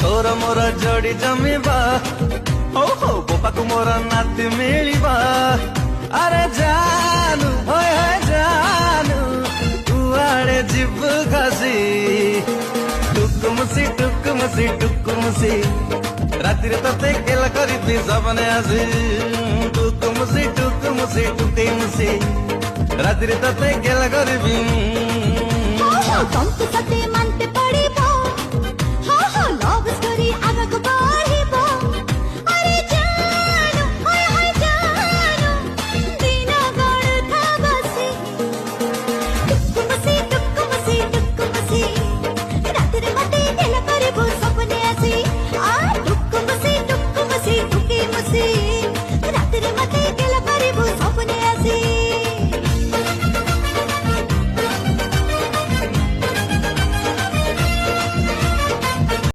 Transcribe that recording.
तोर मोर जोड़ी जमीबा हो बोपाकु मोर नाती मिलिबा अरे जानू होय होय जानू कुआड़े जीव घसी टुकुमुसी टुकुमुसी टुकुमुसी रातिर तते गेला करिबी सपने आसी टुकुमुसी टुकुमुसी टुकुमुसी रातिर तते गेला करिबी तंतु सते मानते पड़ी